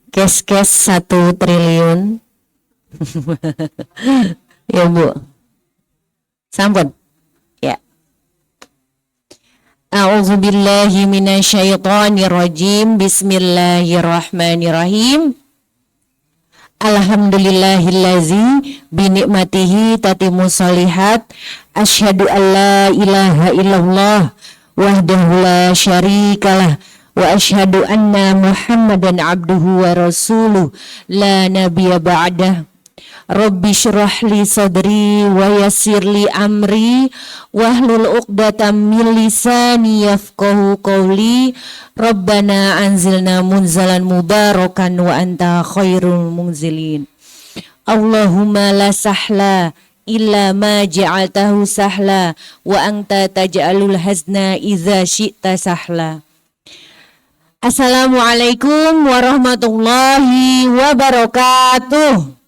Kes-kes 1 triliun. Ya Bu. Sampun. Ya. A'udzubillahi minasyaitonirrajim. Bismillahirrahmanirrahim. Alhamdulillahillazi binikmatihi tatimu sholihat. Asyhadu an la ilaha illallah wahdahu la syarikalah wa asyhadu anna Muhammadan abduhu wa rasuluh la nabiyya ba'dah. Rabbi syrah li sadri wa yassir li amri wahlul 'uqdatam min lisani yafqahu qawli. Rabbana anzilna munzalan mubarakan wa anta khairul munzilin. Allahumma la sahla illa ma ja'altahu sahla wa anta taj'alul hazna idza syi'ta sahla. Assalamualaikum warahmatullahi wabarakatuh.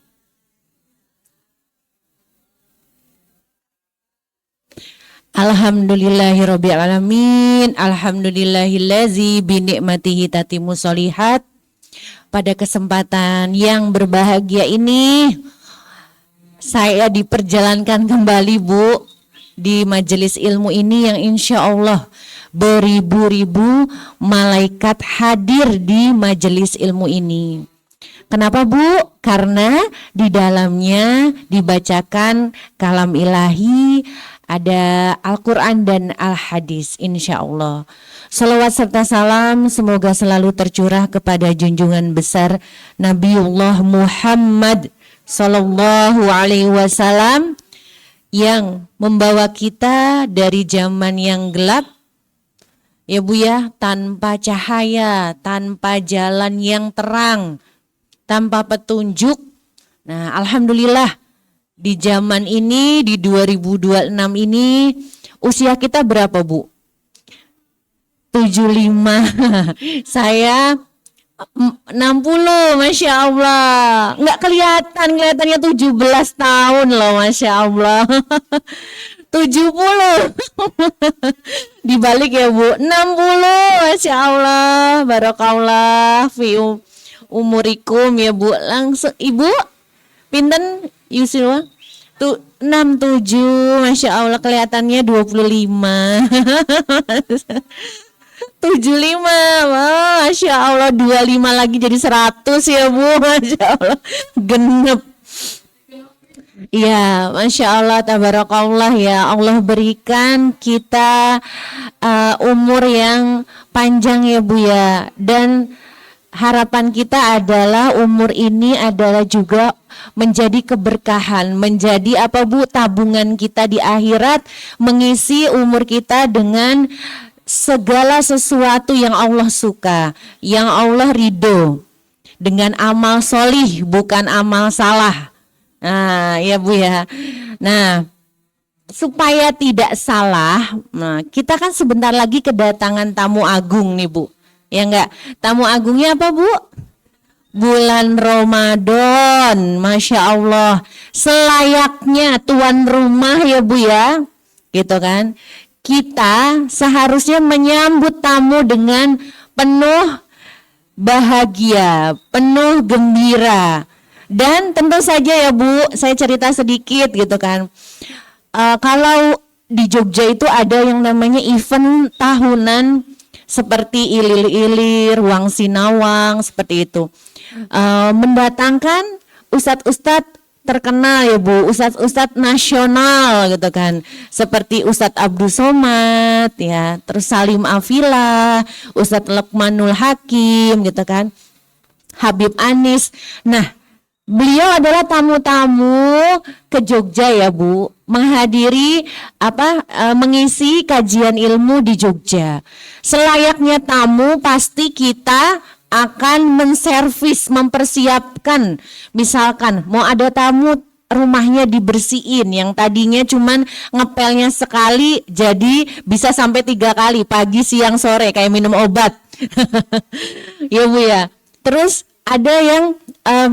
Alhamdulillahirabbil alamin. Alhamdulillahillazi binikmatihi tatimmu sholihat. Pada kesempatan yang berbahagia ini saya diperjalankan kembali Bu di majelis ilmu ini yang insya Allah beribu-ribu malaikat hadir di majelis ilmu ini. Kenapa Bu? Karena di dalamnya dibacakan kalam ilahi, ada Al-Quran dan Al-Hadis insya Allah. Salawat serta salam semoga selalu tercurah kepada junjungan besar Nabiullah Muhammad Sallallahu Alaihi Wasallam yang membawa kita dari zaman yang gelap, ya Bu ya, tanpa cahaya, tanpa jalan yang terang, tanpa petunjuk. Nah, alhamdulillah di zaman ini, di 2026 ini, usia kita berapa Bu? 75. Saya 60, Masya Allah. Nggak kelihatannya 17 tahun loh, Masya Allah. 70. Dibalik ya Bu, 60, Masya Allah. Barakallah fi umurikum ya Bu. Langsung Ibu, pinten Yusila? 67, Masya Allah, kelihatannya 25. 75, Masya Allah, 25 lagi jadi 100 ya Bu, Masya Allah, genep. Ya, Masya Allah, tabarakallah ya, Allah berikan kita umur yang panjang ya Bu ya, dan harapan kita adalah umur ini adalah juga menjadi keberkahan, menjadi apa Bu, tabungan kita di akhirat, mengisi umur kita dengan segala sesuatu yang Allah suka, yang Allah ridho, dengan amal solih bukan amal salah. Nah ya Bu ya. Nah, supaya tidak salah, nah kita kan sebentar lagi kedatangan tamu agung nih Bu. Ya enggak? Tamu agungnya apa Bu? Bulan Ramadan, Masya Allah, selayaknya tuan rumah ya Bu ya, gitu kan. Kita seharusnya menyambut tamu dengan penuh bahagia, penuh gembira. Dan tentu saja ya Bu, saya cerita sedikit gitu kan. Kalau di Jogja itu ada yang namanya event tahunan seperti ilir-ilir, Wang Sinawang, seperti itu. Mendatangkan ustadz-ustadz terkenal ya Bu, ustadz-ustadz nasional gitu kan, seperti Ustadz Abdul Somad ya, terus Salim Afila, Ustadz Lukmanul Hakim gitu kan, Habib Anis. Nah, beliau adalah tamu-tamu ke Jogja ya Bu, menghadiri mengisi kajian ilmu di Jogja. Selayaknya tamu pasti kita akan menservis, mempersiapkan. Misalkan mau ada tamu, rumahnya dibersihin, yang tadinya cuman ngepelnya sekali jadi bisa sampai 3 kali, pagi, siang, sore, kayak minum obat. Ya Bu ya. Terus ada yang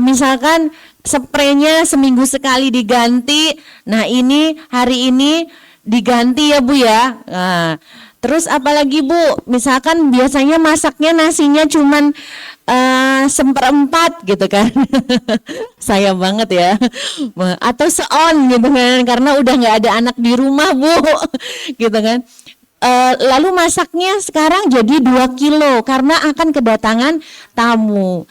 misalkan spraynya seminggu sekali diganti. Nah ini hari ini diganti ya Bu ya. Nah, terus apalagi Bu, misalkan biasanya masaknya nasinya cuman seperempat gitu kan. Sayang banget ya. Atau seon gitu kan, karena udah nggak ada anak di rumah Bu, gitu kan. Lalu masaknya sekarang jadi 2 kilo karena akan kedatangan tamu.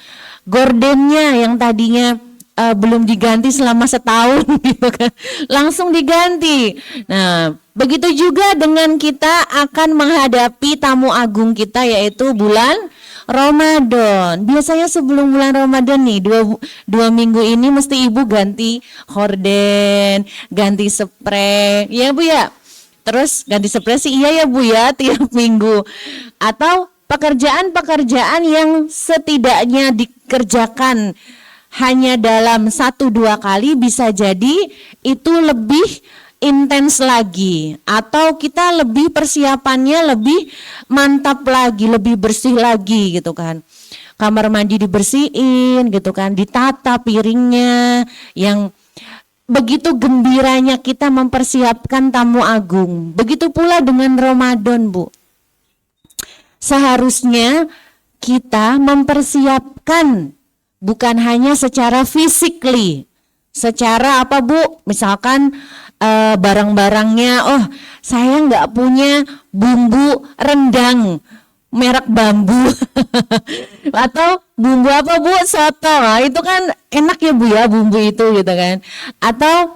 Gordennya yang tadinya belum diganti selama setahun gitu kan, langsung diganti. Nah, begitu juga dengan kita akan menghadapi tamu agung kita, yaitu bulan Ramadan. Biasanya sebelum bulan Ramadan nih, dua minggu ini mesti ibu ganti horden, ganti spray, ya Bu ya. Terus ganti spray sih iya ya Bu ya, tiap minggu. Atau pekerjaan-pekerjaan yang setidaknya dikerjakan hanya dalam 1-2 kali, bisa jadi itu lebih intens lagi, atau kita lebih persiapannya lebih mantap lagi, lebih bersih lagi gitu kan. Kamar mandi dibersihin gitu kan, ditata piringnya, yang begitu gembiranya kita mempersiapkan tamu agung. Begitu pula dengan Ramadan Bu. Seharusnya kita mempersiapkan bukan hanya secara physically, secara apa Bu? Misalkan barang-barangnya, oh saya nggak punya bumbu rendang merek bambu atau bumbu apa Bu, soto. Nah, itu kan enak ya Bu ya bumbu itu gitu kan. Atau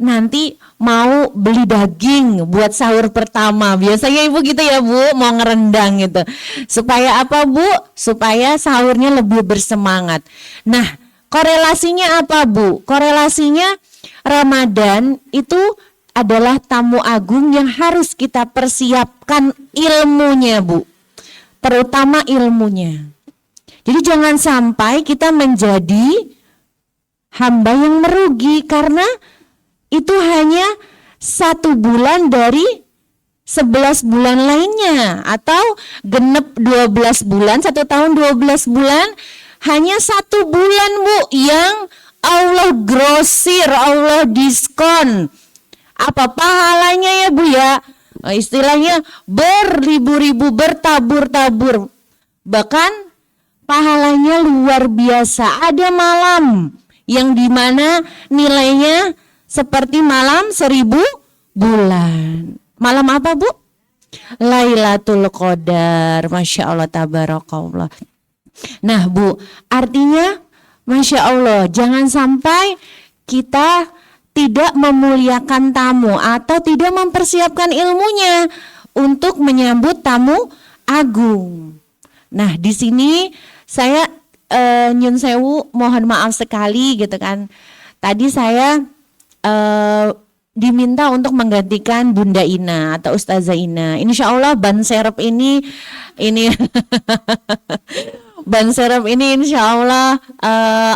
nanti mau beli daging buat sahur pertama. Biasanya ibu gitu ya Bu, mau ngerendang gitu. Supaya apa Bu? Supaya sahurnya lebih bersemangat. Nah, korelasinya apa Bu? Korelasinya Ramadan itu adalah tamu agung yang harus kita persiapkan ilmunya Bu. Terutama ilmunya. Jadi jangan sampai kita menjadi hamba yang merugi karena itu hanya 1 bulan dari 11 bulan lainnya, atau genep 12 bulan, 1 tahun 12 bulan, hanya 1 bulan Bu yang Allah grosir, Allah diskon. Apa pahalanya ya Bu ya? Istilahnya beribu-ribu, bertabur-tabur. Bahkan pahalanya luar biasa. Ada malam yang dimana nilainya seperti malam 1000 bulan. Malam apa Bu? Lailatul Qadar. Masya Allah, tabarakallah. Nah Bu, artinya Masya Allah, jangan sampai kita tidak memuliakan tamu atau tidak mempersiapkan ilmunya untuk menyambut tamu agung. Nah di sini saya nyun sewu mohon maaf sekali gitu kan. Tadi saya diminta untuk menggantikan Bunda Ina atau Ustazah Ina. Insya Allah ban serep ini ban serep ini insya Allah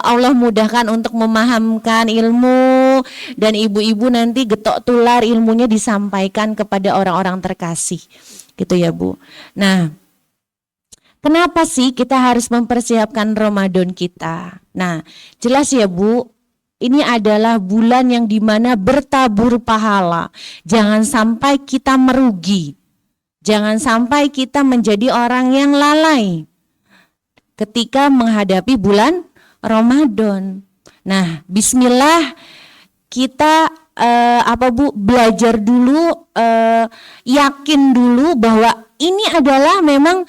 Allah mudahkan untuk memahamkan ilmu, dan ibu-ibu nanti getok tular ilmunya disampaikan kepada orang-orang terkasih gitu ya Bu. Nah, kenapa sih kita harus mempersiapkan Ramadan kita? Nah, jelas ya Bu, ini adalah bulan yang dimana bertabur pahala. Jangan sampai kita merugi. Jangan sampai kita menjadi orang yang lalai ketika menghadapi bulan Ramadan. Nah, bismillah kita belajar dulu, yakin dulu bahwa ini adalah memang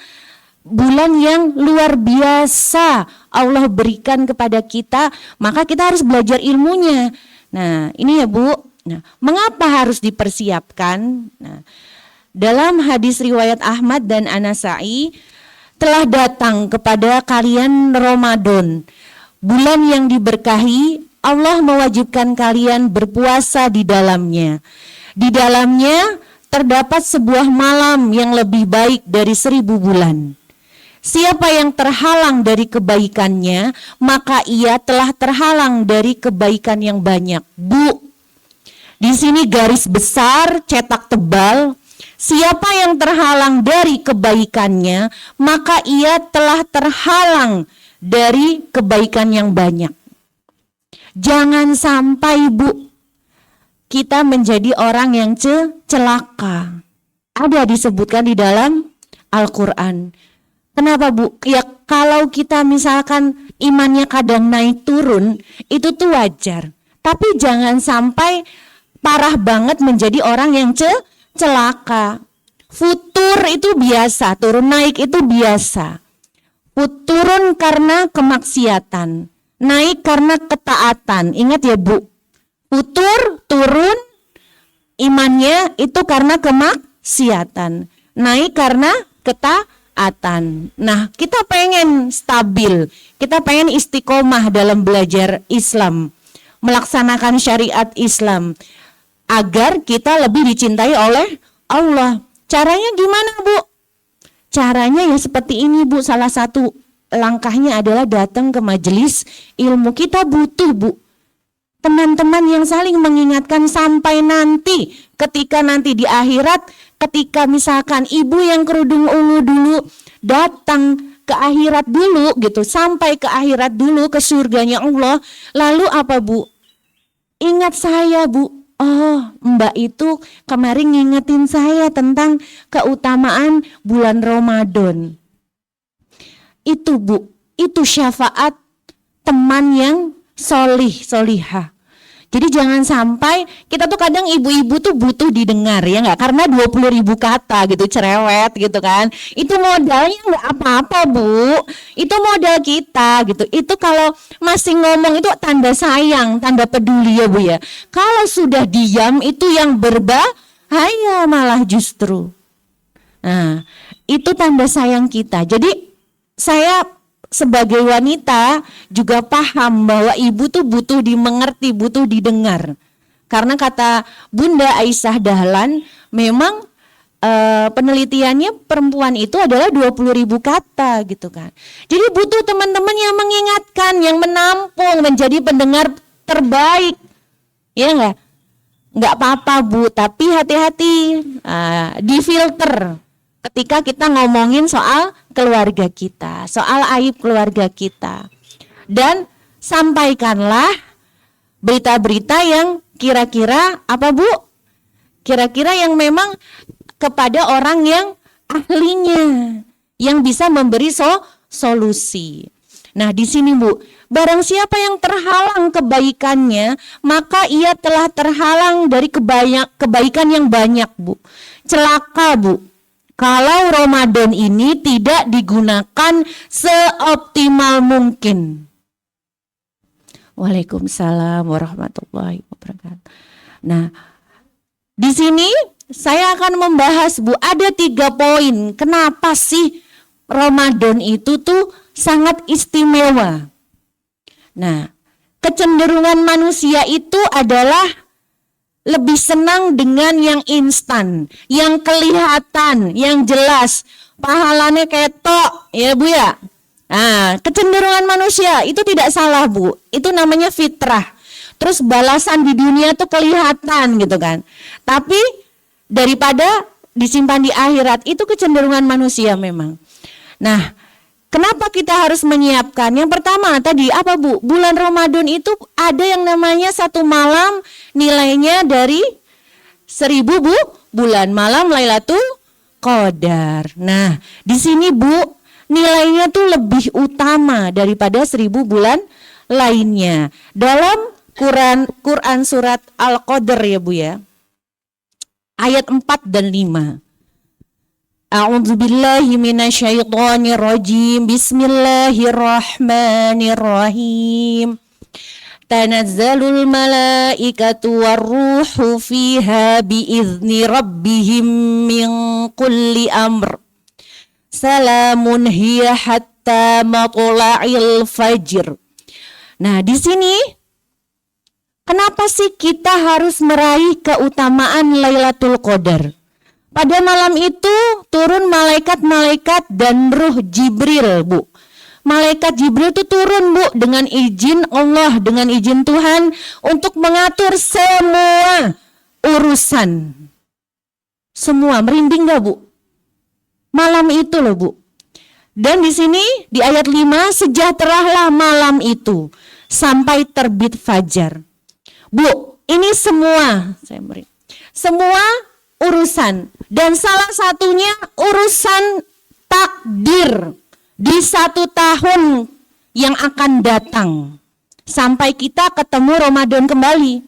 bulan yang luar biasa Allah berikan kepada kita, maka kita harus belajar ilmunya. Nah, ini ya Bu. Nah, mengapa harus dipersiapkan? Nah, dalam hadis riwayat Ahmad dan An-Nasa'i, telah datang kepada kalian Ramadan, bulan yang diberkahi. Allah mewajibkan kalian berpuasa di dalamnya. Di dalamnya terdapat sebuah malam yang lebih baik dari 1000 bulan. Siapa yang terhalang dari kebaikannya, maka ia telah terhalang dari kebaikan yang banyak. Bu, di sini garis besar, cetak tebal. Siapa yang terhalang dari kebaikannya, maka ia telah terhalang dari kebaikan yang banyak. Jangan sampai Bu, kita menjadi orang yang celaka. Ada disebutkan di dalam Al-Quran. Kenapa Bu? Ya kalau kita misalkan imannya kadang naik turun, itu tuh wajar. Tapi jangan sampai parah banget menjadi orang yang celaka. Futur itu biasa, turun naik itu biasa. Turun karena kemaksiatan, naik karena ketaatan. Ingat ya Bu, futur, turun, imannya itu karena kemaksiatan, naik karena ketaatan. Nah, kita pengen stabil, kita pengen istiqomah dalam belajar Islam, melaksanakan syariat Islam, agar kita lebih dicintai oleh Allah. Caranya gimana Bu? Caranya ya seperti ini Bu, salah satu langkahnya adalah datang ke majelis ilmu. Kita butuh Bu, teman-teman yang saling mengingatkan sampai nanti, ketika nanti di akhirat, ketika misalkan ibu yang kerudung ungu dulu datang ke akhirat dulu gitu, sampai ke akhirat dulu ke surganya Allah, lalu apa Bu? Ingat saya Bu, oh Mbak itu kemarin ngingetin saya tentang keutamaan bulan Ramadan. Itu Bu, itu syafaat teman yang solihah. Jadi jangan sampai kita tuh kadang ibu-ibu tuh butuh didengar ya nggak, karena 20.000 kata gitu cerewet gitu kan. Itu modalnya nggak apa-apa Bu, itu modal kita gitu. Itu kalau masih ngomong itu tanda sayang, tanda peduli ya Bu ya. Kalau sudah diam itu yang berbahaya malah justru. Nah itu tanda sayang kita. Jadi saya sebagai wanita juga paham bahwa ibu tuh butuh dimengerti, butuh didengar. Karena kata Bunda Aisyah Dahlan, memang penelitiannya perempuan itu adalah 20.000 kata gitu kan. Jadi butuh teman-teman yang mengingatkan, yang menampung, menjadi pendengar terbaik. Ya enggak? Enggak apa-apa Bu, tapi hati-hati, difilter. Ketika kita ngomongin soal keluarga kita, soal aib keluarga kita. Dan sampaikanlah berita-berita yang kira-kira apa Bu? Kira-kira yang memang kepada orang yang ahlinya, yang bisa memberi solusi. Nah di sini Bu, barang siapa yang terhalang kebaikannya, maka ia telah terhalang dari kebaikan yang banyak Bu. Celaka Bu, kalau Ramadan ini tidak digunakan seoptimal mungkin. Waalaikumsalam warahmatullahi wabarakatuh. Nah, di sini saya akan membahas Bu, ada 3 poin. Kenapa sih Ramadan itu tuh sangat istimewa? Nah, kecenderungan manusia itu adalah lebih senang dengan yang instan, yang kelihatan, yang jelas, pahalanya ketok, ya Bu ya. Nah, kecenderungan manusia itu tidak salah Bu, itu namanya fitrah. Terus balasan di dunia tuh kelihatan gitu kan. Tapi daripada disimpan di akhirat, itu kecenderungan manusia memang. Nah, kenapa kita harus menyiapkan? Yang pertama tadi apa Bu? Bulan Ramadan itu ada yang namanya satu malam nilainya dari 1000 Bu, bulan malam Lailatul Qadar. Nah, di sini Bu, nilainya tuh lebih utama daripada 1000 bulan lainnya. Dalam Quran surat Al-Qadr ya Bu ya. Ayat 4 dan 5. A'udzubillahi minasyaitonirrajim. Bismillahirrahmanirrahim. Tanazzalul malaikatu warruhu fiha biizni rabbihim min kulli amr. Salamun hiya hatta matla'il fajr. Nah, di sini kenapa sih kita harus meraih keutamaan Lailatul Qadar? Pada malam itu turun malaikat-malaikat dan ruh Jibril, Bu. Malaikat Jibril itu turun, Bu, dengan izin Allah, dengan izin Tuhan untuk mengatur semua urusan. Semua, merinding gak Bu? Malam itu loh Bu. Dan di sini di ayat 5, sejahteralah malam itu sampai terbit fajar. Bu, ini semua, semua urusan. Dan salah satunya urusan takdir. di 1 tahun yang akan datang sampai kita ketemu Ramadan kembali.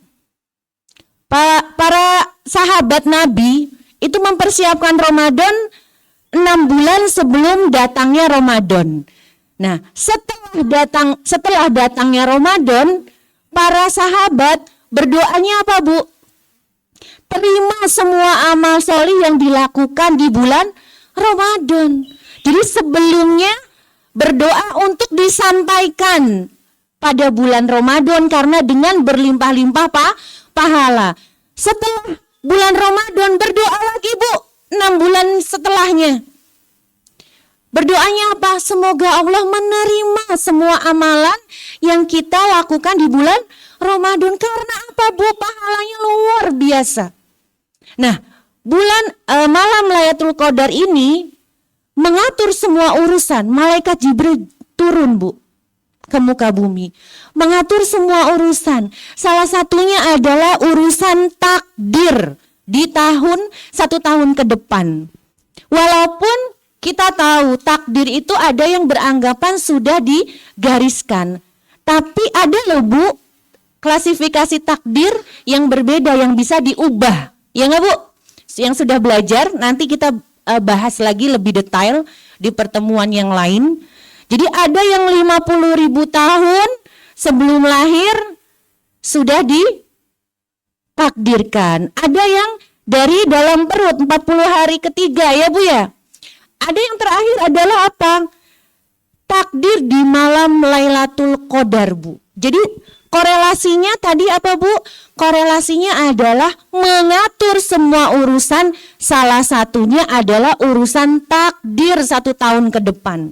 Para sahabat Nabi itu mempersiapkan Ramadan 6 bulan sebelum datangnya Ramadan. Nah, setelah datangnya Ramadan, para sahabat berdoanya apa, Bu? Terima semua amal solih yang dilakukan di bulan Ramadan. Jadi sebelumnya berdoa untuk disampaikan pada bulan Ramadan karena dengan berlimpah-limpah pahala. Setelah bulan Ramadan berdoa lagi, Bu, 6 bulan setelahnya. Berdoanya apa? Semoga Allah menerima semua amalan yang kita lakukan di bulan Ramadan. Karena apa, Bu? Pahalanya luar biasa. Nah, malam Lailatul Qadar ini mengatur semua urusan. Malaikat Jibril turun, Bu, ke muka bumi, mengatur semua urusan. Salah satunya adalah urusan takdir di 1 tahun ke depan. Walaupun kita tahu takdir itu ada yang beranggapan sudah digariskan, tapi ada loh, Bu, klasifikasi takdir yang berbeda yang bisa diubah. Ya nggak, Bu? Yang sudah belajar nanti kita bahas lagi lebih detail di pertemuan yang lain. Jadi ada yang 50.000 tahun sebelum lahir sudah ditakdirkan. Ada yang dari dalam perut 40 hari ketiga, ya Bu ya. Ada yang terakhir adalah apa? Takdir di malam Lailatul Qadar, Bu. Jadi korelasinya tadi apa, Bu? Korelasinya adalah mengatur semua urusan. Salah satunya adalah urusan takdir 1 tahun ke depan.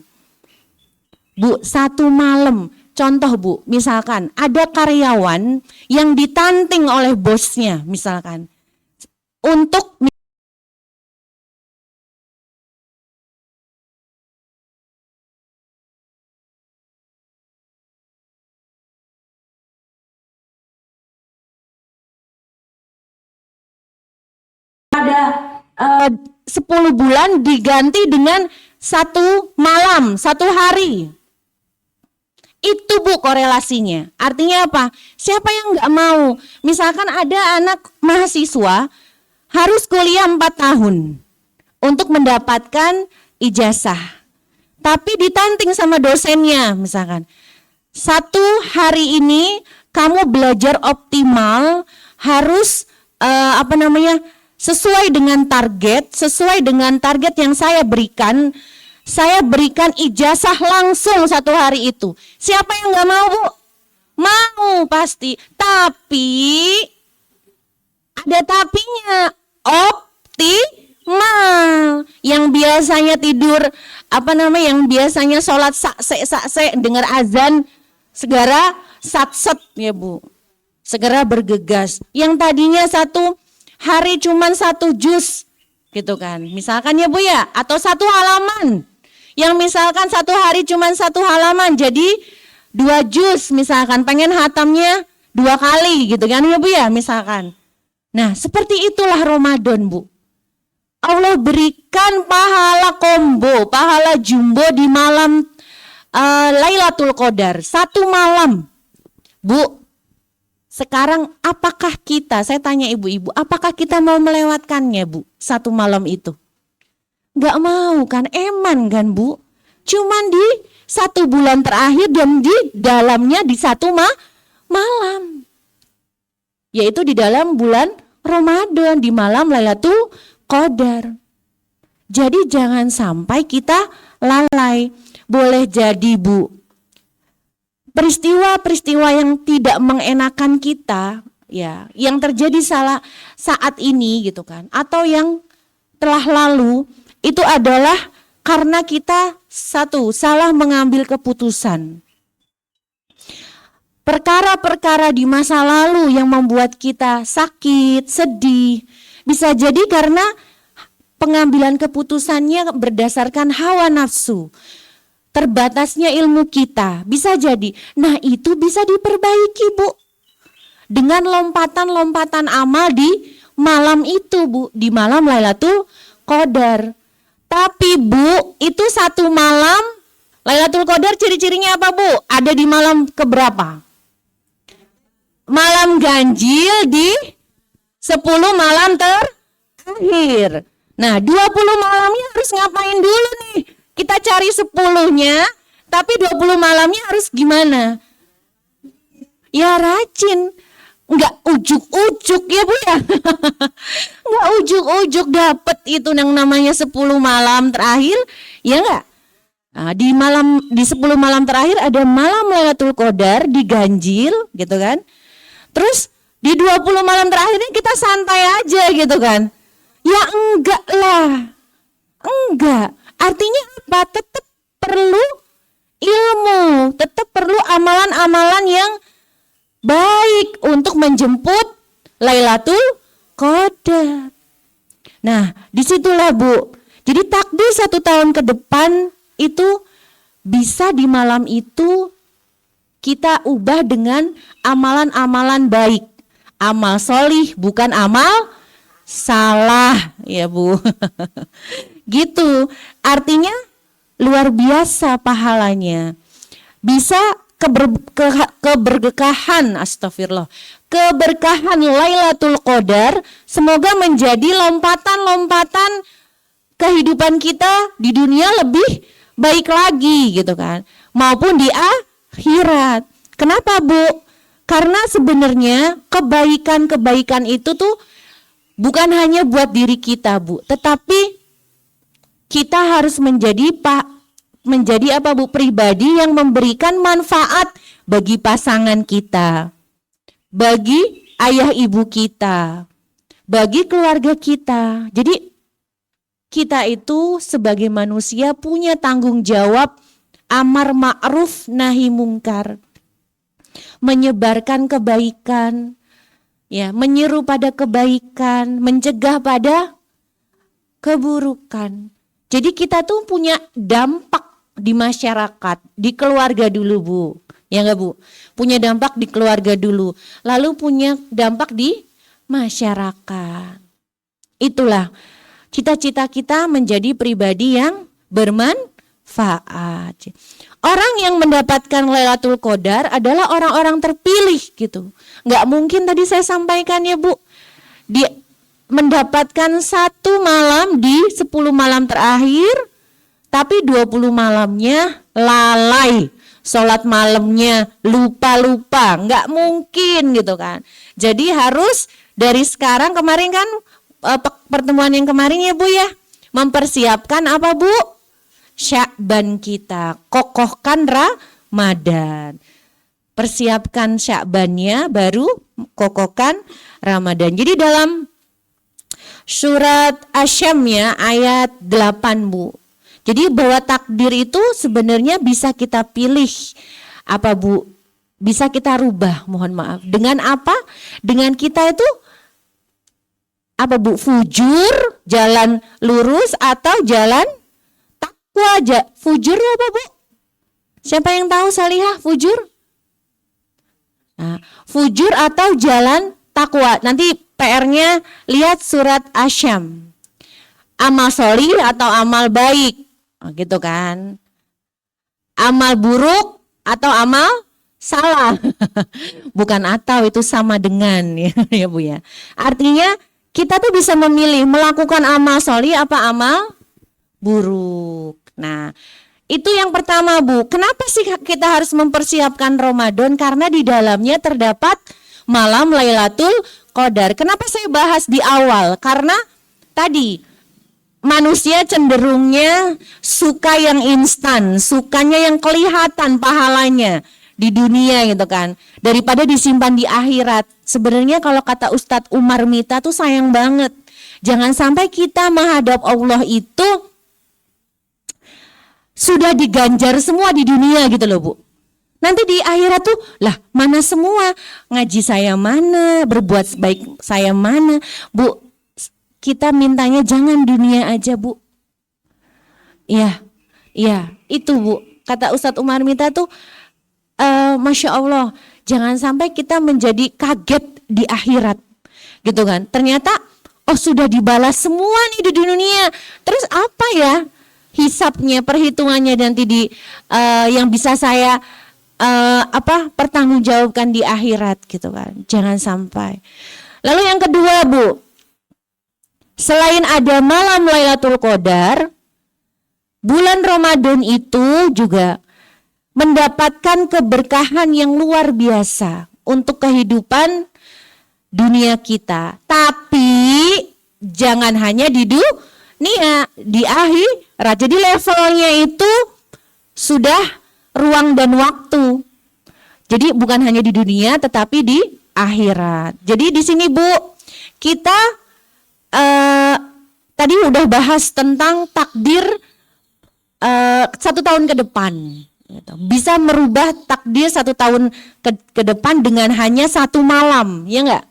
Bu, 1 malam, contoh, Bu, misalkan ada karyawan yang ditanting oleh bosnya, misalkan, untuk ada 10 bulan diganti dengan 1 malam, 1 hari. Itu, Bu, korelasinya. Artinya apa? Siapa yang nggak mau? Misalkan ada anak mahasiswa harus kuliah 4 tahun untuk mendapatkan ijazah. Tapi ditanting sama dosennya, misalkan. 1 hari ini kamu belajar optimal, harus sesuai dengan target yang saya berikan. Saya berikan ijazah langsung 1 hari itu. Siapa yang nggak mau, Bu? Mau pasti. Tapi ada tapinya. Optimal. Yang biasanya tidur yang biasanya sholat sakse dengar azan, segera satset, ya Bu. Segera bergegas. Yang tadinya 1 hari cuman 1 juz gitu kan. Misalkan, ya Bu ya, atau 1 halaman. Yang misalkan 1 hari cuma 1 halaman, jadi 2 juz misalkan, pengen hatamnya 2 kali gitu kan, ya Bu ya, misalkan. Nah, seperti itulah Ramadan, Bu. Allah berikan pahala combo, pahala jumbo di malam Lailatul Qadar, 1 malam. Bu, sekarang apakah kita, saya tanya ibu-ibu, apakah kita mau melewatkannya, Bu, 1 malam itu? Gak mau kan, eman kan, Bu? Cuman di 1 bulan terakhir dan di dalamnya di 1 malam. Yaitu di dalam bulan Ramadan, di malam Lailatul Qadar. Jadi jangan sampai kita lalai. Boleh jadi, Bu, peristiwa-peristiwa yang tidak mengenakan kita, ya, yang terjadi saat ini gitu kan, atau yang telah lalu, itu adalah karena kita salah mengambil keputusan. Perkara-perkara di masa lalu yang membuat kita sakit, sedih, bisa jadi karena pengambilan keputusannya berdasarkan hawa nafsu, terbatasnya ilmu kita, bisa jadi. Nah, itu bisa diperbaiki, Bu, dengan lompatan-lompatan amal di malam itu, Bu, di malam Lailatul Qadar. Tapi, Bu, itu 1 malam Lailatul Qadar ciri-cirinya apa, Bu? Ada di malam keberapa? Malam ganjil di 10 malam terakhir. Nah, 20 malamnya harus ngapain dulu nih? Kita cari 10-nya, tapi 20 malamnya harus gimana? Ya rajin. Enggak ujuk-ujuk ya, Bu ya. Enggak ujuk-ujuk dapet itu yang namanya 10 malam terakhir, ya enggak? Nah, di 10 malam terakhir ada malam Lailatul Qadar diganjil gitu kan. Terus di 20 malam terakhir ini kita santai aja gitu kan. Ya enggak lah. Enggak. Artinya apa? Tetap perlu ilmu, tetap perlu amalan-amalan yang baik untuk menjemput Lailatul Qadar. Nah, disitulah Bu. Jadi takdir 1 tahun ke depan itu bisa di malam itu kita ubah dengan amalan-amalan baik. Amal solih bukan amal salah ya Bu. Gitu. Artinya luar biasa pahalanya. Bisa keberkahan, astagfirullah, keberkahan Lailatul Qadar semoga menjadi lompatan-lompatan kehidupan kita di dunia lebih baik lagi gitu kan, maupun di akhirat. Kenapa Bu? Karena sebenarnya kebaikan-kebaikan itu tuh bukan hanya buat diri kita Bu, tetapi kita harus menjadi apa Bu? Pribadi yang memberikan manfaat bagi pasangan kita, bagi ayah ibu kita, bagi keluarga kita. Jadi kita itu sebagai manusia punya tanggung jawab amar ma'ruf nahi mungkar, menyebarkan kebaikan, ya, menyeru pada kebaikan, mencegah pada keburukan. Jadi kita tuh punya dampak di masyarakat, di keluarga dulu Bu, ya enggak Bu? Punya dampak di keluarga dulu, lalu punya dampak di masyarakat. Itulah cita-cita kita menjadi pribadi yang bermanfaat. Orang yang mendapatkan Lailatul Qadar adalah orang-orang terpilih gitu. Nggak mungkin tadi saya sampaikan ya Bu, dia mendapatkan 1 malam di 10 malam terakhir, tapi 20 malamnya lalai. Sholat malamnya lupa-lupa, nggak mungkin gitu kan. Jadi harus dari sekarang, kemarin kan pertemuan yang kemarin ya Bu ya, mempersiapkan apa Bu? Sya'ban kita, kokohkan Ramadan. Persiapkan Sya'bannya, baru kokohkan Ramadan. Jadi dalam surat Asy-Syams ya ayat 8 Bu. Jadi bahwa takdir itu sebenarnya bisa kita pilih apa Bu? Bisa kita rubah, mohon maaf. Dengan apa? Dengan kita itu apa Bu? Fujur, jalan lurus atau jalan takwa. Fujur apa Bu? Siapa yang tahu Salihah fujur? Nah, fujur atau jalan takwa. Nanti PR-nya lihat surat Asy-Syams. Amal solih atau amal baik, gitu kan. Amal buruk atau amal salah. Bukan atau, itu sama dengan ya Bu ya. Artinya kita tuh bisa memilih melakukan amal solih apa amal buruk. Nah, itu yang pertama Bu. Kenapa sih kita harus mempersiapkan Ramadan? Karena di dalamnya terdapat malam Lailatul Qadar. Kenapa saya bahas di awal? Karena tadi manusia cenderungnya suka yang instan, sukanya yang kelihatan pahalanya di dunia gitu kan, daripada disimpan di akhirat. Sebenarnya kalau kata Ustadz Umar Mita tuh sayang banget. Jangan sampai kita menghadap Allah itu sudah diganjar semua di dunia gitu loh Bu. Nanti di akhirat tuh lah mana semua, ngaji saya mana, berbuat baik saya mana. Bu, kita mintanya jangan dunia aja Bu. Iya, itu Bu. Kata Ustadz Umar Mita tuh Masya Allah, jangan sampai kita menjadi kaget di akhirat gitu kan. Ternyata oh sudah dibalas semua nih di dunia. Terus apa ya? hisapnya, perhitungannya nanti yang bisa saya pertanggungjawabkan di akhirat gitu kan. Jangan sampai. Lalu yang kedua, Bu, selain ada malam Lailatul Qadar, bulan Ramadan itu juga mendapatkan keberkahan yang luar biasa untuk kehidupan dunia kita. Tapi jangan hanya di dunia, di akhirat. Jadi levelnya itu sudah ruang dan waktu. Jadi bukan hanya di dunia tetapi di akhirat. Jadi di sini Bu, kita tadi udah bahas tentang takdir 1 tahun ke depan. Bisa merubah takdir 1 tahun ke depan dengan hanya 1 malam, ya enggak?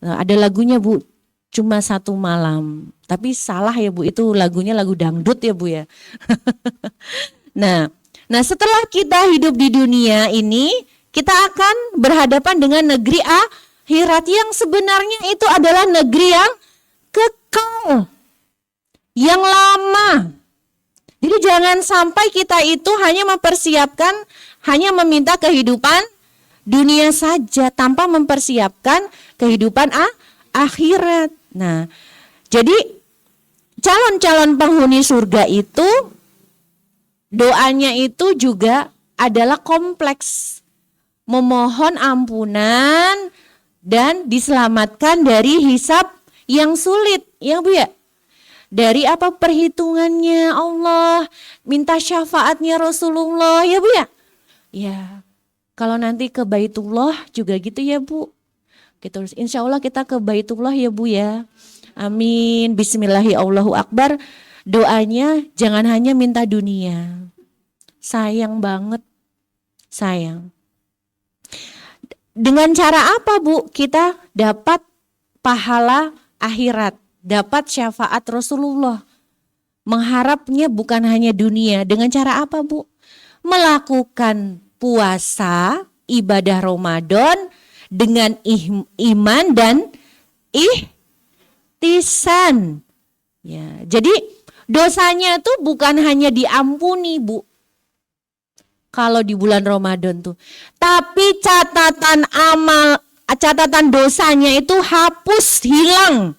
Nah, ada lagunya Bu, cuma 1 malam. Tapi salah ya Bu, itu lagunya lagu dangdut ya Bu ya. Nah, setelah kita hidup di dunia ini, kita akan berhadapan dengan negeri akhirat yang sebenarnya itu adalah negeri yang kekal, yang lama. Jadi jangan sampai kita itu hanya mempersiapkan, hanya meminta kehidupan dunia saja tanpa mempersiapkan kehidupan akhirat. Nah, jadi calon-calon penghuni surga itu doanya itu juga adalah kompleks, memohon ampunan dan diselamatkan dari hisab yang sulit, ya Bu ya. Dari perhitungannya Allah, minta syafaatnya Rasulullah, ya Bu ya. Ya, kalau nanti ke Baitullah juga gitu ya Bu. Gitu, insya Allah kita ke Baitullah ya Bu ya. Amin. Bismillahirrahmanirrahim. Doanya jangan hanya minta dunia. Sayang banget, sayang. Dengan cara apa Bu kita dapat pahala akhirat, dapat syafaat Rasulullah? Mengharapnya bukan hanya dunia. Dengan cara apa Bu? Melakukan puasa, ibadah Ramadan dengan iman dan ihtisan. Ya, jadi dosanya tuh bukan hanya diampuni Bu kalau di bulan Ramadan tuh, tapi catatan dosanya itu hapus, hilang.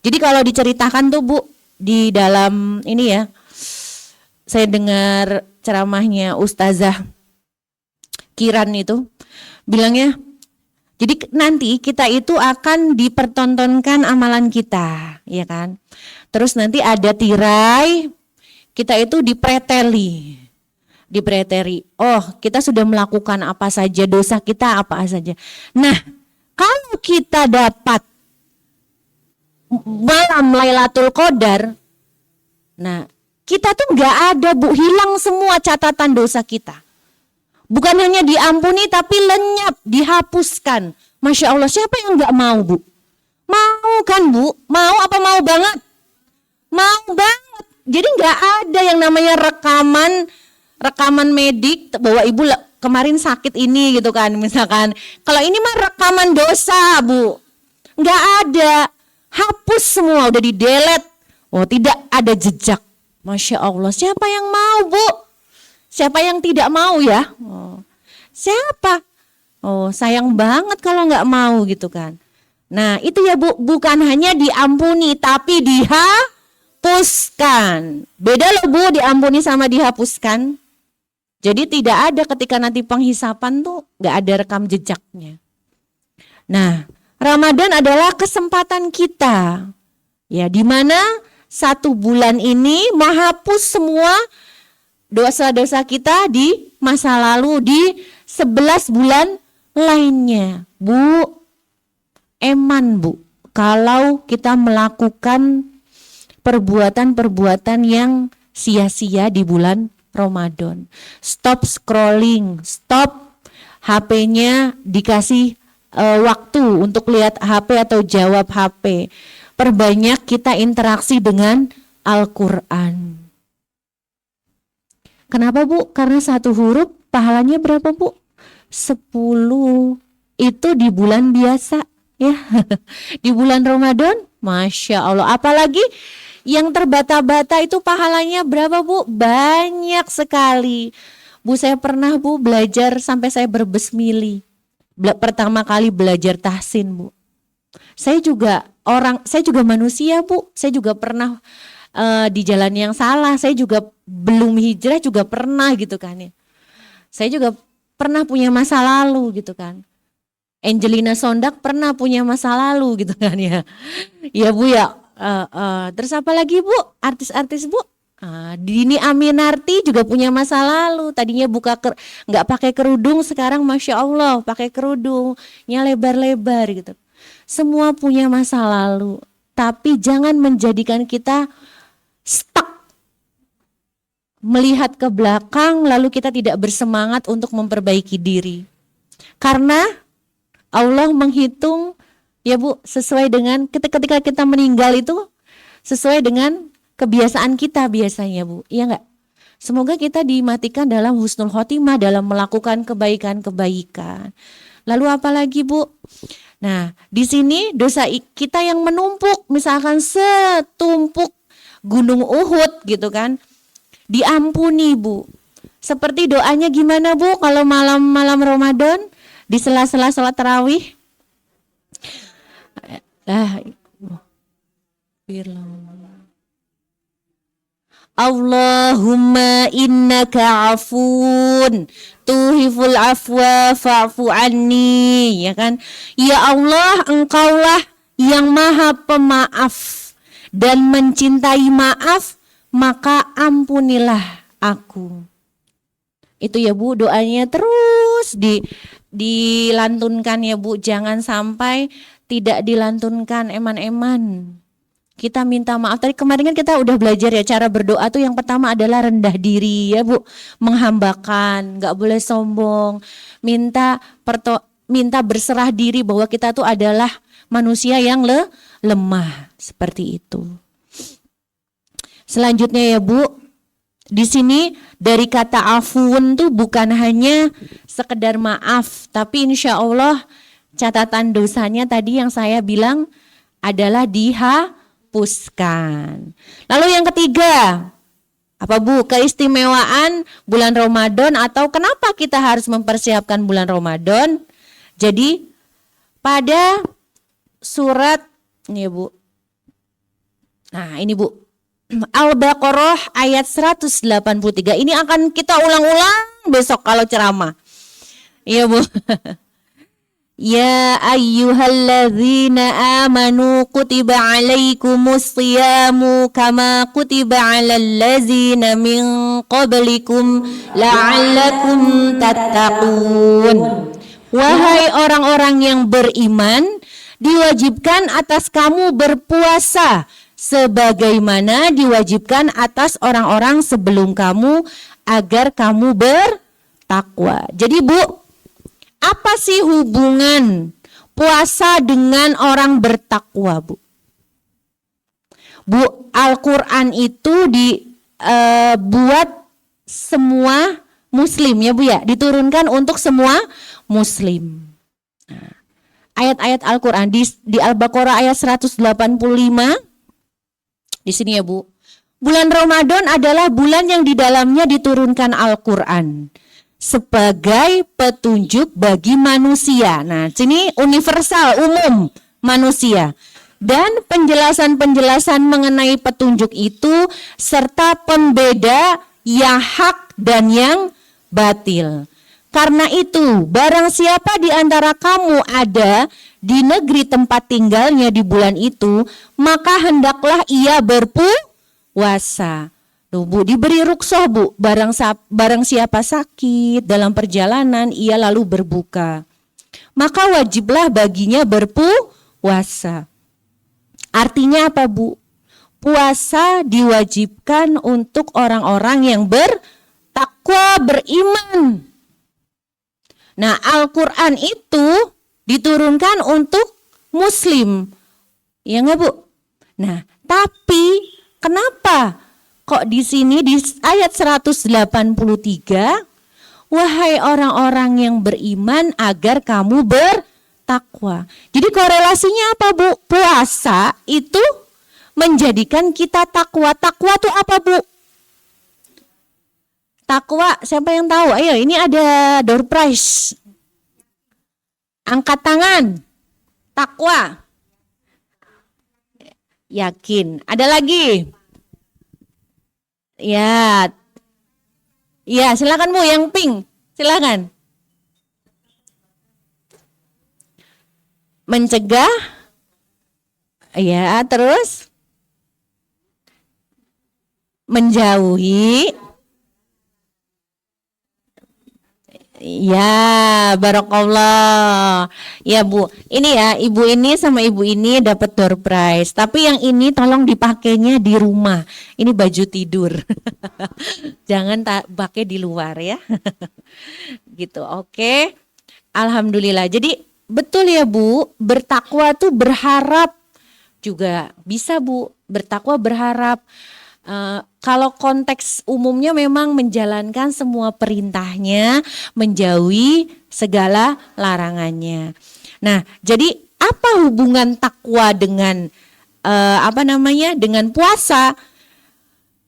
Jadi kalau diceritakan tuh Bu, di dalam ini ya, saya dengar ceramahnya Ustazah Kiran itu bilangnya, jadi nanti kita itu akan dipertontonkan amalan kita, ya kan? Terus nanti ada tirai, kita itu dipreteli. Oh, kita sudah melakukan apa saja, dosa kita apa saja. Nah, kalau kita dapat malam Lailatul Qadar, nah kita tuh nggak ada Bu, hilang semua catatan dosa kita. Bukan hanya diampuni tapi lenyap, dihapuskan. Masya Allah, siapa yang nggak mau Bu? Mau kan Bu? Mau apa mau banget? Mau banget. Jadi nggak ada yang namanya rekaman medik bahwa ibu kemarin sakit ini gitu kan misalkan. Kalau ini mah rekaman dosa Bu, nggak ada, hapus semua, udah di-delete. Oh, tidak ada jejak. Masya Allah, siapa yang mau Bu? Siapa yang tidak mau ya? Oh, siapa? Oh, sayang banget kalau nggak mau gitu kan. Nah itu ya Bu, bukan hanya diampuni tapi dihapuskan. Beda loh Bu, diampuni sama dihapuskan. Jadi tidak ada ketika nanti penghisapan tuh nggak ada rekam jejaknya. Nah, Ramadan adalah kesempatan kita, ya, di mana 1 bulan ini menghapus semua dosa-dosa kita di masa lalu di 11 bulan lainnya. Bu, eman Bu, kalau kita melakukan perbuatan-perbuatan yang sia-sia di bulan Ramadan. Stop scrolling, stop HP-nya dikasih waktu untuk lihat HP atau jawab HP. Perbanyak kita interaksi dengan Al-Quran. Kenapa Bu? Karena 1 huruf pahalanya berapa Bu? 10. Itu di bulan biasa ya. Di bulan Ramadan, Masya Allah. Apalagi Yang terbata-bata itu pahalanya berapa Bu? Banyak sekali. Bu, saya pernah Bu belajar sampai saya berbesmili. Pertama kali belajar tahsin Bu. Saya juga manusia Bu. Saya juga pernah di jalan yang salah. Saya juga belum hijrah juga pernah gitu kan ya. Saya juga pernah punya masa lalu gitu kan. Angelina Sondak pernah punya masa lalu gitu kan ya. Ya Bu ya. Terus apa lagi Bu? Artis-artis Bu? Dini Aminarti juga punya masa lalu. Tadinya nggak pakai kerudung, sekarang masya Allah pakai kerudungnya lebar-lebar gitu. Semua punya masa lalu. Tapi jangan menjadikan kita stuck melihat ke belakang lalu kita tidak bersemangat untuk memperbaiki diri. Karena Allah menghitung ya Bu sesuai dengan ketika kita meninggal itu sesuai dengan kebiasaan kita biasanya Bu. Iya enggak? Semoga kita dimatikan dalam husnul khotimah dalam melakukan kebaikan-kebaikan. Lalu apa lagi Bu? Nah, di sini dosa kita yang menumpuk misalkan setumpuk Gunung Uhud gitu kan. Diampuni Bu. Seperti doanya gimana Bu kalau malam-malam Ramadan di sela-sela salat tarawih? Allahumma innaka afun tuhiful afwa fa'fu anni, ya kan? Ya Allah, engkaulah yang maha pemaaf dan mencintai maaf, maka ampunilah aku. Itu ya Bu doanya terus dilantunkan ya Bu, jangan sampai tidak dilantunkan eman-eman. Kita minta maaf. Tadi kemarin kan kita udah belajar ya cara berdoa tuh yang pertama adalah rendah diri ya Bu, menghambakan, nggak boleh sombong, minta berserah diri bahwa kita tuh adalah manusia yang lemah seperti itu. Selanjutnya ya Bu, di sini dari kata afun tuh bukan hanya sekedar maaf, tapi insya Allah catatan dosanya tadi yang saya bilang adalah dihapuskan. Lalu yang ketiga, apa Bu? Keistimewaan bulan Ramadan atau kenapa kita harus mempersiapkan bulan Ramadan? Jadi pada surat ini Bu. Nah, ini Bu. Al-Baqarah ayat 183. Ini akan kita ulang-ulang besok kalau ceramah. Iya Bu. Ya ayyuhalladzina amanu kutiba alaikumus shiyamu kama kutiba alal ladzina min qablikum la'allakum tattaqun. Wahai orang-orang yang beriman, diwajibkan atas kamu berpuasa sebagaimana diwajibkan atas orang-orang sebelum kamu agar kamu bertakwa. Jadi Bu, apa sih hubungan puasa dengan orang bertakwa Bu? Bu, Al-Quran itu dibuat semua muslim ya Bu ya, diturunkan untuk semua muslim. Ayat-ayat Al-Quran di Al-Baqarah ayat 185. Di sini ya Bu, bulan Ramadan adalah bulan yang di dalamnya diturunkan Al-Quran sebagai petunjuk bagi manusia. Nah, sini universal, umum manusia. Dan penjelasan-penjelasan mengenai petunjuk itu serta pembeda yang hak dan yang batil. Karena itu, barang siapa di antara kamu ada di negeri tempat tinggalnya di bulan itu, maka hendaklah ia berpuasa. Tuh Bu, diberi rukhsah Bu, barang siapa sakit dalam perjalanan, ia lalu berbuka. Maka wajiblah baginya berpuasa. Artinya apa Bu? Puasa diwajibkan untuk orang-orang yang bertakwa, beriman. Nah, Al-Quran itu diturunkan untuk muslim. Ya enggak Bu? Nah, tapi kenapa kok di sini di ayat 183, wahai orang-orang yang beriman agar kamu bertakwa. Jadi korelasinya apa Bu? Puasa itu menjadikan kita takwa. Takwa itu apa, Bu? Takwa, siapa yang tahu? Ayo, ini ada door prize. Angkat tangan. Takwa. Yakin. Ada lagi? Ya. Ya, silakan Bu, yang pink. Silakan. Mencegah. Ya, terus menjauhi. Ya, barakallah. Ya Bu, ini ya ibu ini sama ibu ini dapat door prize. Tapi yang ini tolong dipakainya di rumah. Ini baju tidur. Jangan pakai di luar ya. Gitu, oke. Alhamdulillah. Jadi betul ya Bu, bertakwa tuh berharap juga bisa Bu. Bertakwa berharap. Kalau konteks umumnya memang menjalankan semua perintahnya, menjauhi segala larangannya. Nah, jadi apa hubungan takwa dengan dengan puasa?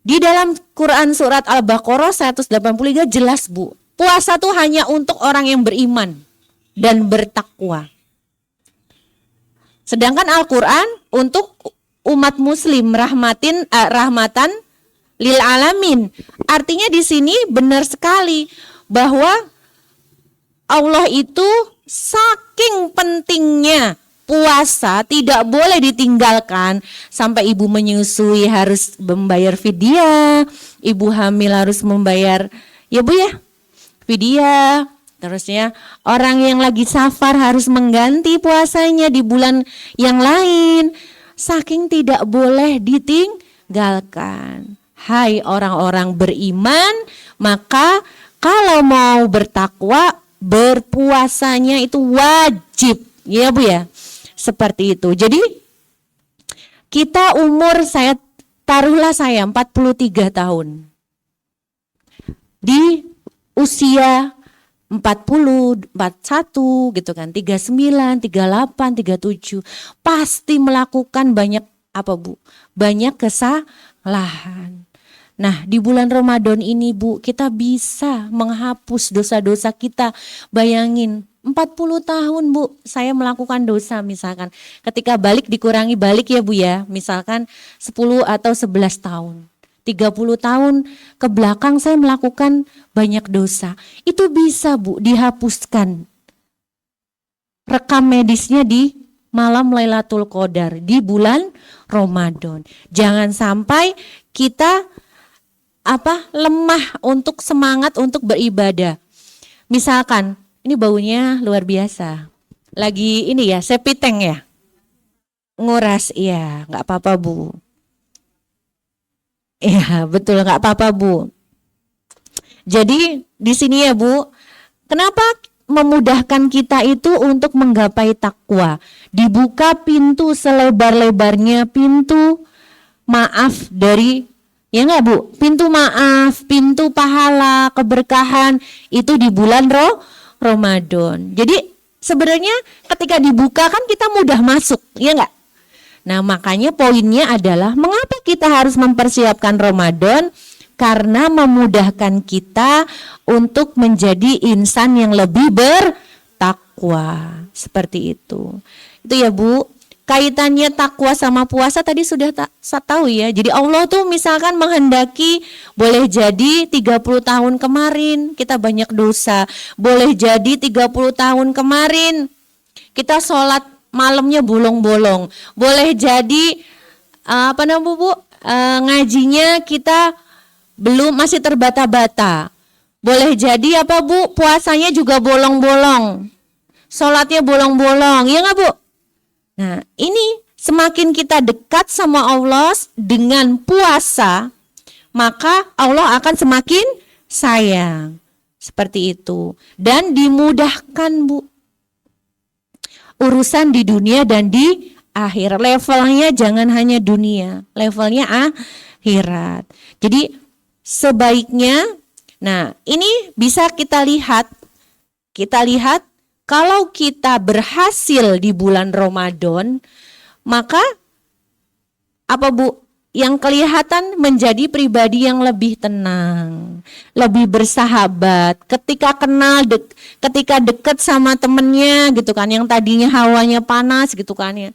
Di dalam Quran surat Al-Baqarah 183 jelas Bu, puasa tuh hanya untuk orang yang beriman dan bertakwa. Sedangkan Al-Quran untuk umat muslim rahmatan lil alamin. Artinya di sini benar sekali bahwa Allah itu saking pentingnya puasa tidak boleh ditinggalkan. Sampai ibu menyusui harus membayar fidyah, ibu hamil harus membayar ya Bu ya fidyah. Terusnya orang yang lagi safar harus mengganti puasanya di bulan yang lain. Saking tidak boleh ditinggalkan. Hai orang-orang beriman, maka kalau mau bertakwa, berpuasanya itu wajib. Ya Bu ya, seperti itu. Jadi kita taruhlah saya 43 tahun. Di usia 40, 41 gitu kan, 39, 38, 37 pasti melakukan banyak apa Bu? Banyak kesalahan. Nah, di bulan Ramadan ini Bu, kita bisa menghapus dosa-dosa kita. Bayangin 40 tahun Bu, saya melakukan dosa misalkan. Ketika balik dikurangi balik ya Bu ya, misalkan 10 atau 11 tahun. 30 tahun ke belakang saya melakukan banyak dosa. Itu bisa Bu dihapuskan. Rekam medisnya di malam Lailatul Qadar di bulan Ramadan. Jangan sampai kita lemah untuk semangat untuk beribadah. Misalkan ini baunya luar biasa. Lagi ini ya, sepiteng ya. Nguras ya, enggak apa-apa Bu. Iya betul, nggak apa-apa Bu. Jadi di sini ya Bu, kenapa memudahkan kita itu untuk menggapai takwa? Dibuka pintu selebar-lebarnya, pintu maaf dari, ya nggak Bu? Pintu maaf, pintu pahala, keberkahan itu di bulan Ramadan. Jadi sebenarnya ketika dibuka kan kita mudah masuk, ya nggak? Nah makanya poinnya adalah mengapa kita harus mempersiapkan Ramadan? Karena memudahkan kita untuk menjadi insan yang lebih bertakwa. Seperti itu. Itu ya Bu, kaitannya takwa sama puasa tadi sudah saya tahu ya. Jadi Allah tuh misalkan menghendaki boleh jadi 30 tahun kemarin kita banyak dosa. Boleh jadi 30 tahun kemarin kita sholat malamnya bolong-bolong. Boleh jadi Bu? Ngajinya kita masih terbata-bata. Boleh jadi Bu? Puasanya juga bolong-bolong. Sholatnya bolong-bolong, ya nggak Bu? Nah, ini semakin kita dekat sama Allah dengan puasa, maka Allah akan semakin sayang. Seperti itu. Dan dimudahkan Bu. Urusan di dunia dan di akhir. Levelnya jangan hanya dunia, levelnya akhirat. Jadi sebaiknya, nah ini bisa kita lihat kalau kita berhasil di bulan Ramadan, maka apa Bu? Yang kelihatan menjadi pribadi yang lebih tenang, lebih bersahabat. Ketika kenal, ketika deket sama temennya gitu kan, yang tadinya hawanya panas gitu kan ya.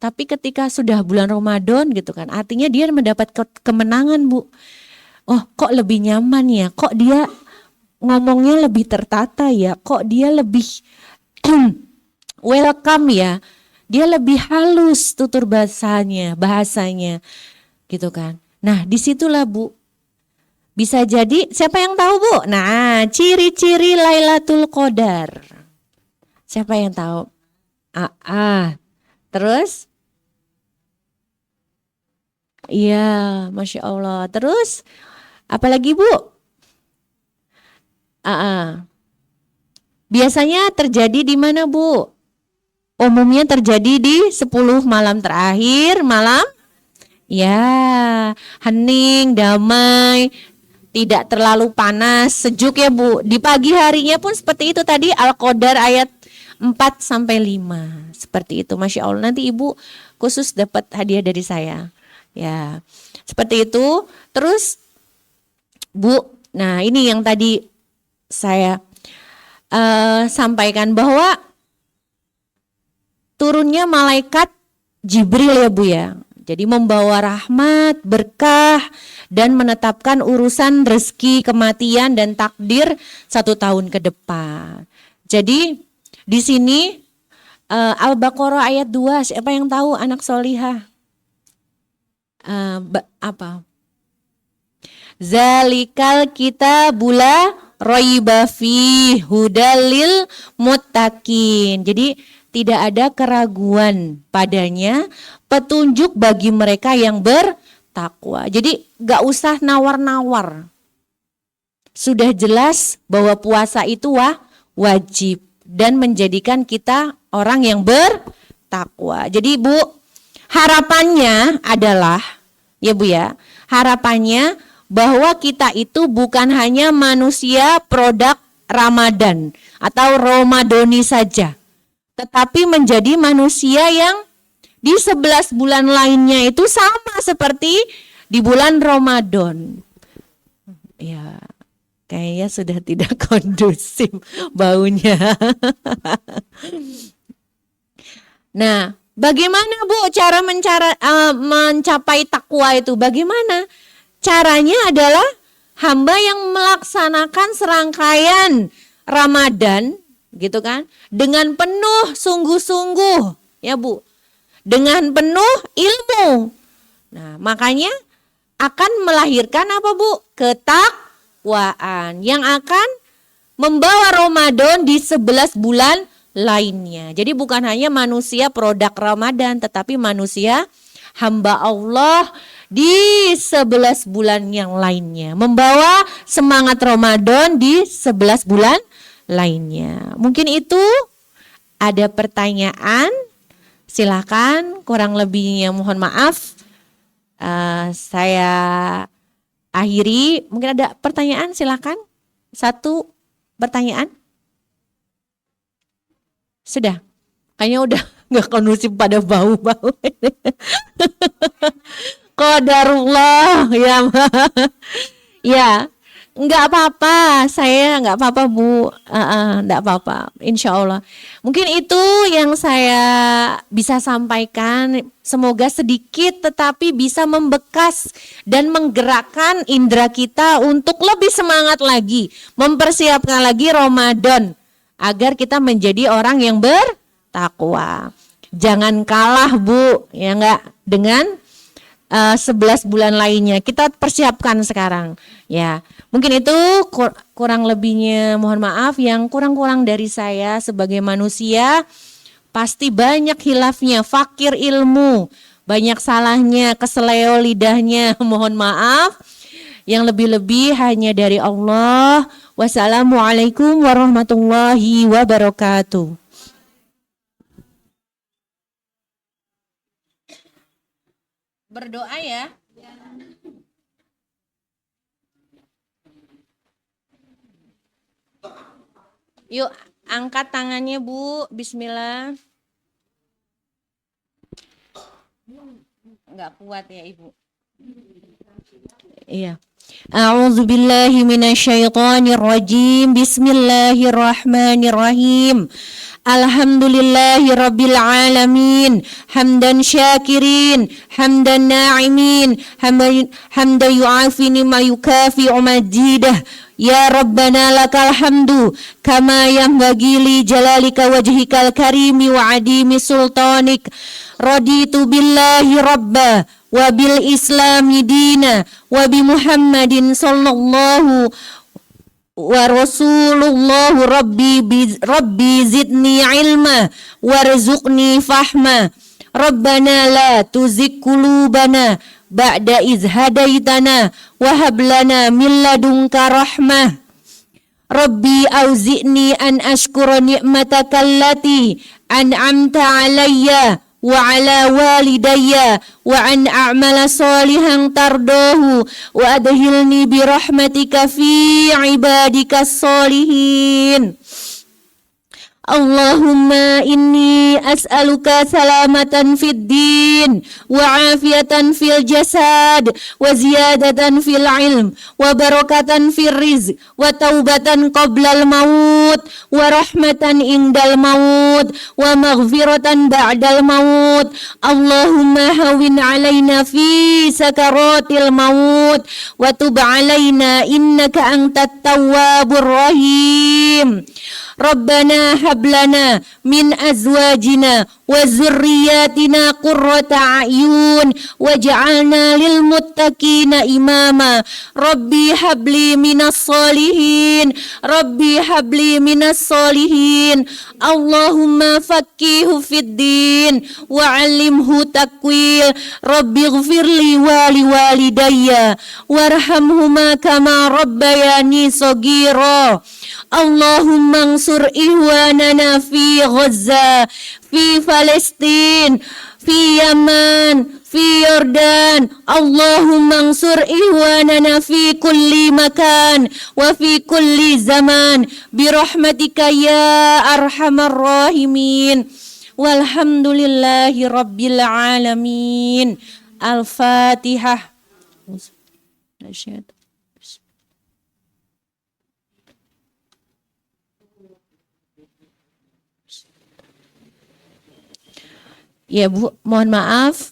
Tapi ketika sudah bulan Ramadan gitu kan, artinya dia mendapat kemenangan Bu. Oh kok lebih nyaman ya, kok dia ngomongnya lebih tertata ya, kok dia lebih welcome ya, dia lebih halus tutur bahasanya gitu kan. Nah disitulah Bu, bisa jadi siapa yang tahu Bu? Nah ciri-ciri Lailatul Qadar, siapa yang tahu? Terus iya, Masya Allah. Terus apalagi Bu? Biasanya terjadi di mana Bu? Umumnya terjadi di 10 malam terakhir, malam ya hening, damai, tidak terlalu panas, sejuk ya Bu. Di pagi harinya pun seperti itu tadi Al-Qadar ayat 4 sampai 5. Seperti itu. Masya Allah, nanti Ibu khusus dapat hadiah dari saya. Ya. Seperti itu. Terus Bu, nah ini yang tadi saya sampaikan bahwa turunnya malaikat Jibril ya Bu ya. Jadi membawa rahmat, berkah, dan menetapkan urusan rezeki, kematian, dan takdir 1 tahun ke depan. Jadi di sini Al-Baqarah ayat 2, siapa yang tahu anak solihah? Apa? Zalikal kitabula raiba fi hudalil muttaqin. Jadi tidak ada keraguan padanya, petunjuk bagi mereka yang bertakwa. Jadi gak usah nawar-nawar. Sudah jelas bahwa puasa itu wajib dan menjadikan kita orang yang bertakwa. Jadi Bu, harapannya adalah ya Bu ya, harapannya bahwa kita itu bukan hanya manusia produk Ramadan atau Ramadhani saja, tetapi menjadi manusia yang di 11 bulan lainnya itu sama seperti di bulan Ramadan. Ya, kayaknya sudah tidak kondusif baunya. Nah, bagaimana Bu cara mencapai takwa itu? Bagaimana? Caranya adalah hamba yang melaksanakan serangkaian Ramadan gitu kan, dengan penuh sungguh-sungguh ya Bu, dengan penuh ilmu. Nah makanya akan melahirkan apa Bu? Ketakwaan yang akan membawa Ramadan di 11 bulan lainnya. Jadi bukan hanya manusia produk Ramadan, tetapi manusia hamba Allah di 11 bulan yang lainnya, membawa semangat Ramadan di 11 bulan lainnya. Mungkin itu ada pertanyaan, silakan. Kurang lebihnya mohon maaf. Saya akhiri. Mungkin ada pertanyaan, silakan. 1 pertanyaan. Sudah. Kayaknya udah nggak kondusif pada bau-bau. Qadarullah ya. Ya. Enggak apa-apa, saya enggak apa-apa Bu, enggak apa-apa, insya Allah. Mungkin itu yang saya bisa sampaikan, semoga sedikit tetapi bisa membekas dan menggerakkan indera kita untuk lebih semangat lagi, mempersiapkan lagi Ramadan, agar kita menjadi orang yang bertakwa. Jangan kalah Bu, ya enggak, dengan 11 bulan lainnya. Kita persiapkan sekarang ya. Mungkin itu kurang lebihnya mohon maaf, yang kurang-kurang dari saya sebagai manusia pasti banyak hilafnya, fakir ilmu, banyak salahnya, keseleo lidahnya, mohon maaf. Yang lebih-lebih hanya dari Allah. Wassalamualaikum warahmatullahi wabarakatuh. Berdoa ya. Yuk angkat tangannya Bu, bismillah. nggak kuat ya Ibu. Iya. A'udzu billahi minasyaitonir rajim. Bismillahirrahmanirrahim. Alhamdulillahi rabbil alamin. Hamdan syakirin, hamdan na'imin, hamdan yu'afini ma yukafi'u majidah. Ya Rabbana lakal hamdu kama yanbaghi li jalalika wajhikal karimi wa adimi sultanik. Raditu billahi rabba wa bil islami dina wa bi Muhammadin sallallahu wa rasulullah rabbi zidni ilma warzuqni fahma. Rabbana la tuzigh qulubana ba'da iz hadaitana wa hab lana min ladunka rahmah. Rabbi auzi'ni an ashkura ni'mataka allati an'amta alayya wa ala walidayya wa an a'mala salihan tardahu wa adkhilni bi rahmatika fi ibadika salihin. Allahumma inni as'aluka salamatan fid din wa afiatan fil jasad wa ziyadatan fil ilm wa barakatan fil rizq wa taubatan qablal maut wa rahmatan indal maut wa maghfiratan ba'dal maut. Allahumma hawin alaina fi sakaratil maut wa tub alaina innaka antat tawwabur rahim. Rabbana hab lana min azwajina wa zurriyyatina qurrata a'yun waj'alna lil muttaqina imama. Rabbi habli minas solihin, Rabbi habli minas solihin. Allahumma fakkihu fid din wa 'allimhu takwil. Rabbi ighfirli wa li walidayya warhamhuma kama rabbayani shaghira. Allahumma ansur ihwanana fi Gaza, fi Palestin, fi Yaman, fi Yordan. Allahumma ansur ihwanana fi kulli makan wa fi kulli zaman bi rahmatika ya arhamar rahimin. Walhamdulillahi rabbil alamin. Al-Fatihah. Ya Bu, mohon maaf,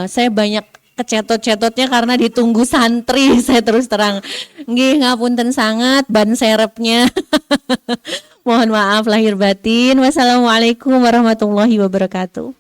saya banyak kecetot-cetotnya karena ditunggu santri. Saya terus terang, nggih ngapunten sangat ban serepnya. Mohon maaf lahir batin. Wassalamualaikum warahmatullahi wabarakatuh.